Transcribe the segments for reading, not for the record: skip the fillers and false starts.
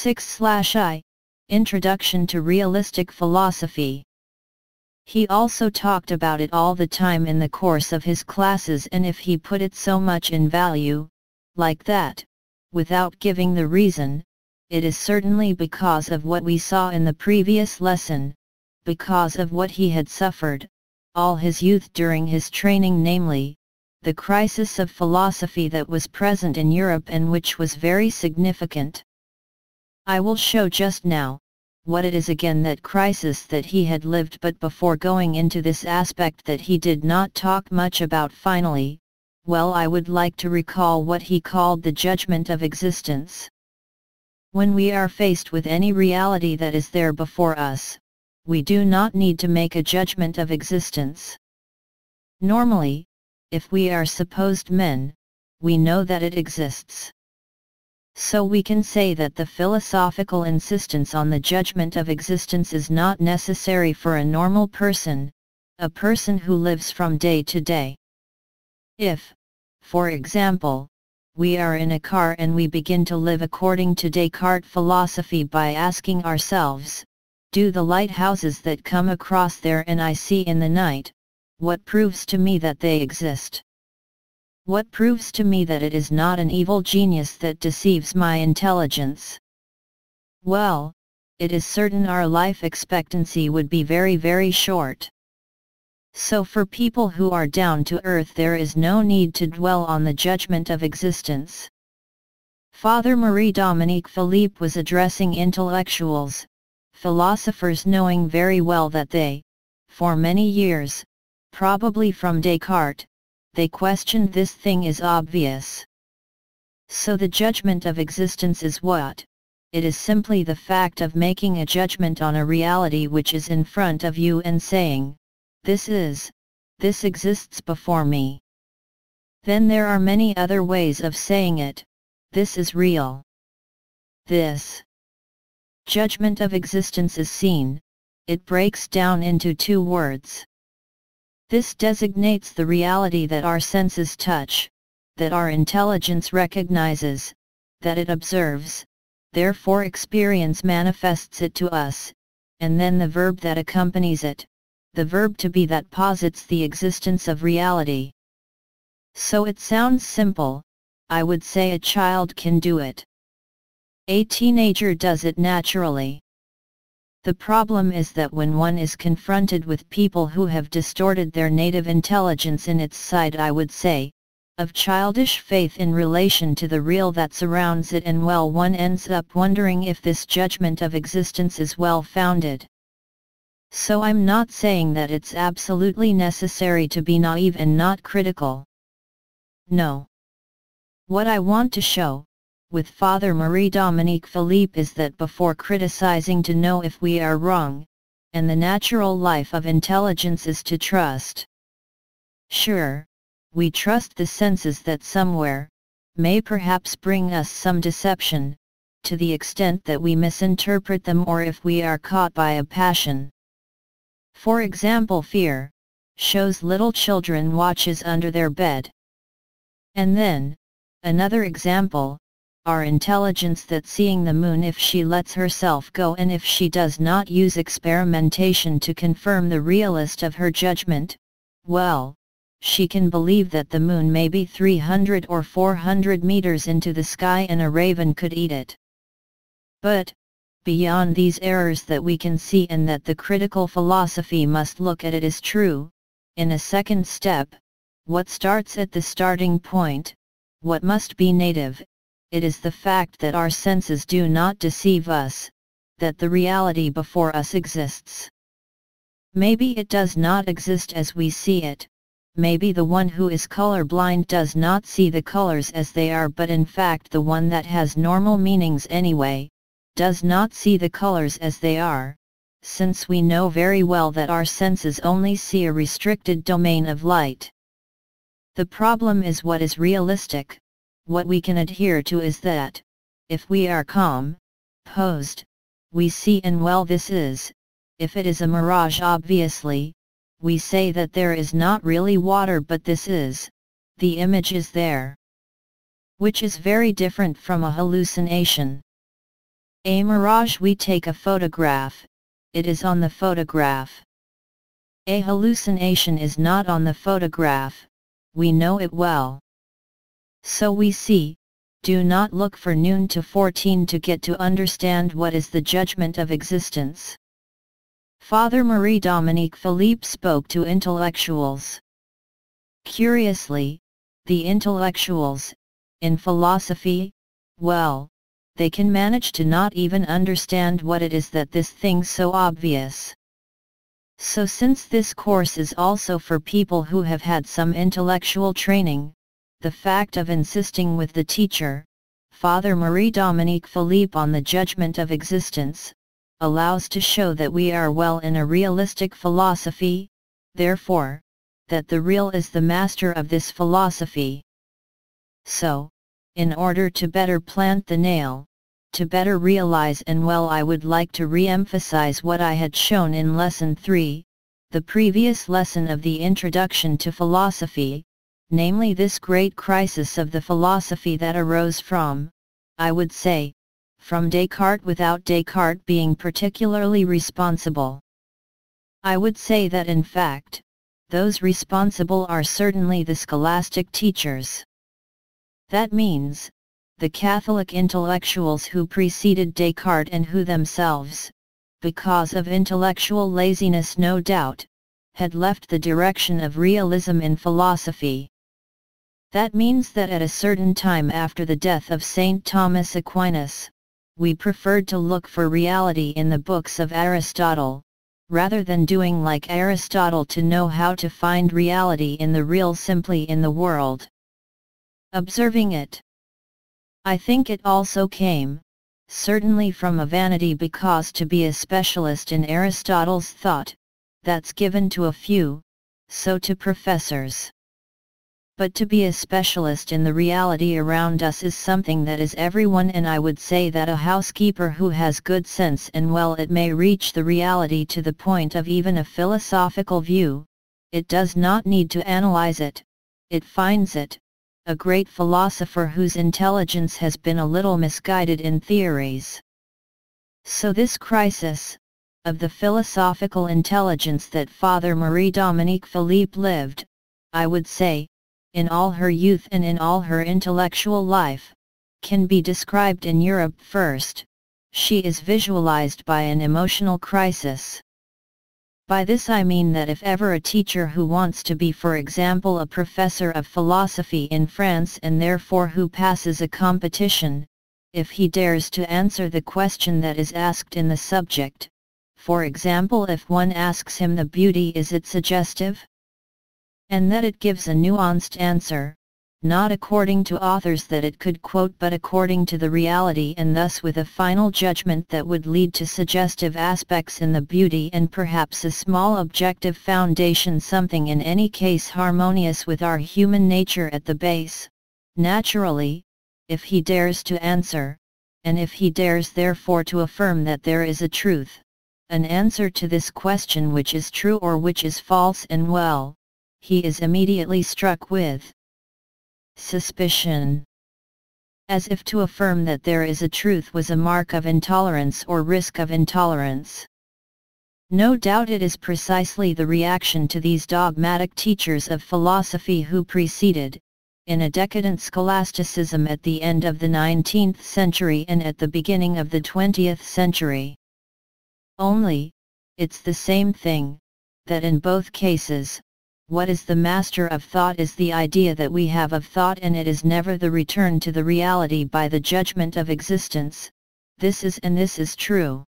6/I Introduction to Realistic Philosophy. He also talked about it all the time in the course of his classes, and if he put it so much in value, like that, without giving the reason, it is certainly because of what we saw in the previous lesson, because of what he had suffered all his youth during his training, namely, the crisis of philosophy that was present in Europe and which was very significant. I will show just now what it is again, that crisis that he had lived, but before going into this aspect that he did not talk much about finally, well, I would like to recall what he called the judgment of existence. When we are faced with any reality that is there before us, we do not need to make a judgment of existence. Normally, if we are supposed men, we know that it exists. So we can say that the philosophical insistence on the judgment of existence is not necessary for a normal person, a person who lives from day to day. If, for example, we are in a car and we begin to live according to Descartes' philosophy by asking ourselves, do the lighthouses that come across there and I see in the night, what proves to me that they exist? What proves to me that it is not an evil genius that deceives my intelligence? Well, it is certain our life expectancy would be very, very short. So for people who are down to earth, there is no need to dwell on the judgment of existence. Father Marie-Dominique Philippe was addressing intellectuals, philosophers, knowing very well that they, for many years, probably from Descartes, they questioned this thing is obvious. So the judgment of existence is what? It is simply the fact of making a judgment on a reality which is in front of you and saying, this exists before me. Then there are many other ways of saying it, this is real. This judgment of existence is seen, it breaks down into two words. This designates the reality that our senses touch, that our intelligence recognizes, that it observes, therefore experience manifests it to us, and then the verb that accompanies it, the verb to be that posits the existence of reality. So it sounds simple, I would say a child can do it. A teenager does it naturally. The problem is that when one is confronted with people who have distorted their native intelligence in its side, I would say, of childish faith in relation to the real that surrounds it, and well, one ends up wondering if this judgment of existence is well founded. So I'm not saying that it's absolutely necessary to be naive and not critical. No. What I want to show, with Father Marie-Dominique Philippe, is that before criticizing, to know if we are wrong, and the natural life of intelligence is to trust. Sure, we trust the senses that somewhere, may perhaps bring us some deception, to the extent that we misinterpret them, or if we are caught by a passion. For example, fear, shows little children watches under their bed. And then, another example, our intelligence that seeing the moon if she lets herself go, and if she does not use experimentation to confirm the realist of her judgment, well, she can believe that the moon may be 300 or 400 meters into the sky and a raven could eat it. But, beyond these errors that we can see and that the critical philosophy must look at, it is true, in a second step, what starts at the starting point, what must be native, it is the fact that our senses do not deceive us, that the reality before us exists. Maybe it does not exist as we see it, maybe the one who is colorblind does not see the colors as they are, but in fact the one that has normal meanings anyway, does not see the colors as they are, since we know very well that our senses only see a restricted domain of light. The problem is what is realistic. What we can adhere to is that, if we are calm, posed, we see, and well, this is, if it is a mirage, obviously, we say that there is not really water, but this is, the image is there. Which is very different from a hallucination. A mirage, we take a photograph, it is on the photograph. A hallucination is not on the photograph, we know it well. So we see, do not look for noon to 14 to get to understand what is the judgment of existence. Father Marie-Dominique Philippe spoke to intellectuals. Curiously, the intellectuals, in philosophy, well, they can manage to not even understand what it is that this thing's so obvious. So since this course is also for people who have had some intellectual training, the fact of insisting with the teacher, Father Marie-Dominique Philippe, on the judgment of existence, allows to show that we are well in a realistic philosophy, therefore, that the real is the master of this philosophy. So, in order to better plant the nail, to better realize, and well, I would like to re-emphasize what I had shown in Lesson 3, the previous lesson of the Introduction to Philosophy, namely this great crisis of the philosophy that arose from, I would say, from Descartes, without Descartes being particularly responsible. I would say that in fact, those responsible are certainly the scholastic teachers. That means, the Catholic intellectuals who preceded Descartes and who themselves, because of intellectual laziness no doubt, had left the direction of realism in philosophy. That means that at a certain time after the death of Saint Thomas Aquinas, we preferred to look for reality in the books of Aristotle, rather than doing like Aristotle to know how to find reality in the real, simply in the world. Observing it. I think it also came, certainly from a vanity, because to be a specialist in Aristotle's thought, that's given to a few, so to professors. But to be a specialist in the reality around us is something that is everyone, and I would say that a housekeeper who has good sense, and well, it may reach the reality to the point of even a philosophical view, it does not need to analyze it, it finds it, a great philosopher whose intelligence has been a little misguided in theories. So this crisis, of the philosophical intelligence that Father Marie-Dominique Philippe lived, I would say, in all her youth and in all her intellectual life, can be described in Europe first. She is visualized by an emotional crisis. By this I mean that if ever a teacher who wants to be, for example, a professor of philosophy in France, and therefore who passes a competition, if he dares to answer the question that is asked in the subject, for example, if one asks him the beauty, is it suggestive? And that it gives a nuanced answer, not according to authors that it could quote, but according to the reality, and thus with a final judgment that would lead to suggestive aspects in the beauty, and perhaps a small objective foundation, something in any case harmonious with our human nature at the base. Naturally, if he dares to answer, and if he dares therefore to affirm that there is a truth, an answer to this question which is true or which is false, and well, he is immediately struck with suspicion. As if to affirm that there is a truth was a mark of intolerance or risk of intolerance. No doubt it is precisely the reaction to these dogmatic teachers of philosophy who preceded, in a decadent scholasticism at the end of the 19th century and at the beginning of the 20th century. Only, it's the same thing, that in both cases, what is the master of thought is the idea that we have of thought, and it is never the return to the reality by the judgment of existence. This is, and this is true.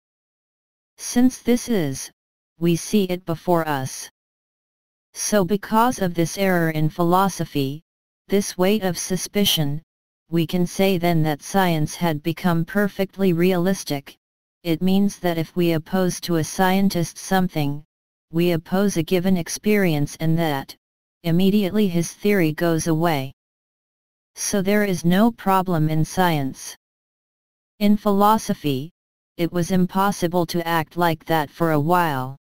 Since this is, we see it before us. So because of this error in philosophy, this weight of suspicion, we can say then that science had become perfectly realistic. It means that if we oppose to a scientist something, we oppose a given experience, and that, immediately his theory goes away. So there is no problem in science. In philosophy, it was impossible to act like that for a while.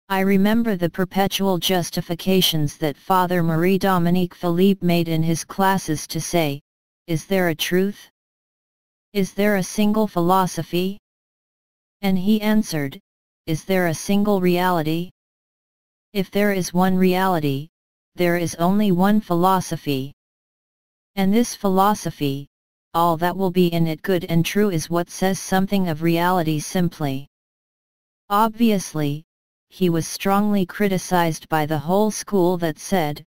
I remember the perpetual justifications that Father Marie-Dominique Philippe made in his classes to say, is there a truth? Is there a single philosophy? And he answered, Is there a single reality? If there is one reality, there is only one philosophy. And this philosophy, all that will be in it good and true, is what says something of reality simply. Obviously, he was strongly criticized by the whole school that said,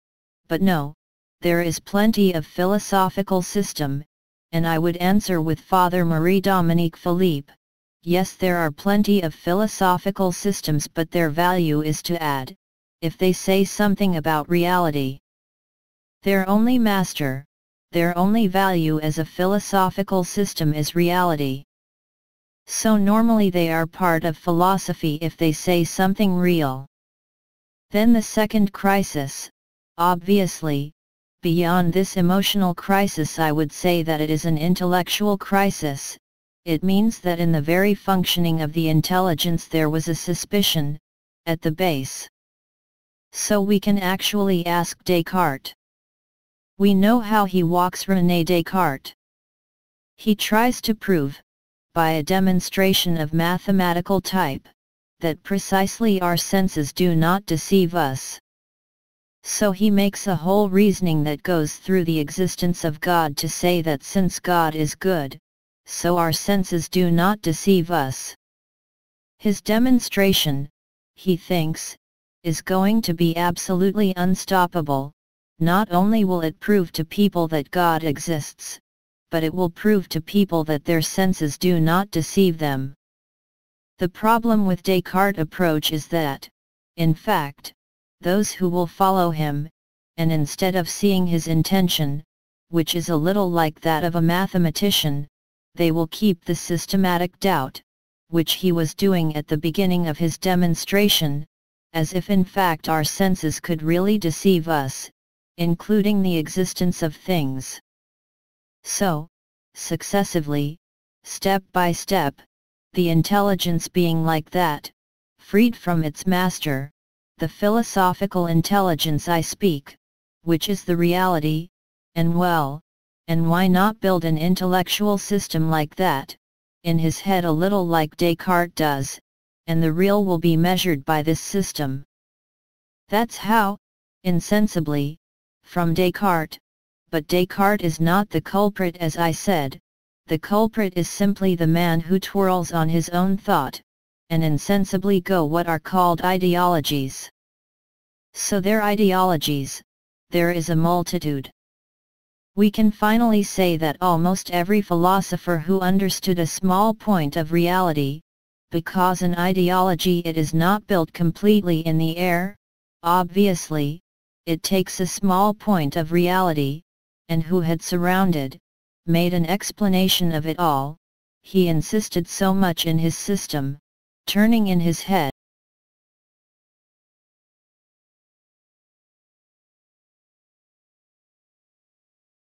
but no, there is plenty of philosophical system, and I would answer with Father Marie-Dominique Philippe, yes, there are plenty of philosophical systems, but their value is to add, if they say something about reality. Their only master, their only value as a philosophical system is reality. So normally they are part of philosophy if they say something real. Then the second crisis, obviously, beyond this emotional crisis, I would say that it is an intellectual crisis. It means that in the very functioning of the intelligence there was a suspicion, at the base. So we can actually ask Descartes. We know how he walks René Descartes. He tries to prove, by a demonstration of mathematical type, that precisely our senses do not deceive us. So he makes a whole reasoning that goes through the existence of God to say that since God is good, so our senses do not deceive us. His demonstration, he thinks, is going to be absolutely unstoppable. Not only will it prove to people that God exists, but it will prove to people that their senses do not deceive them. The problem with Descartes' approach is that, in fact, those who will follow him, and instead of seeing his intention, which is a little like that of a mathematician, they will keep the systematic doubt, which he was doing at the beginning of his demonstration, as if in fact our senses could really deceive us, including the existence of things. So, successively, step by step, the intelligence being like that, freed from its master, the philosophical intelligence I speak, which is the reality, and why not build an intellectual system like that, in his head a little like Descartes does, and the real will be measured by this system. That's how, insensibly, from Descartes, but Descartes is not the culprit, as I said, the culprit is simply the man who twirls on his own thought, and insensibly go what are called ideologies. So their ideologies, there is a multitude. We can finally say that almost every philosopher who understood a small point of reality, because an ideology it is not built completely in the air, obviously, it takes a small point of reality, and who had surrounded, made an explanation of it all. He insisted so much in his system, turning in his head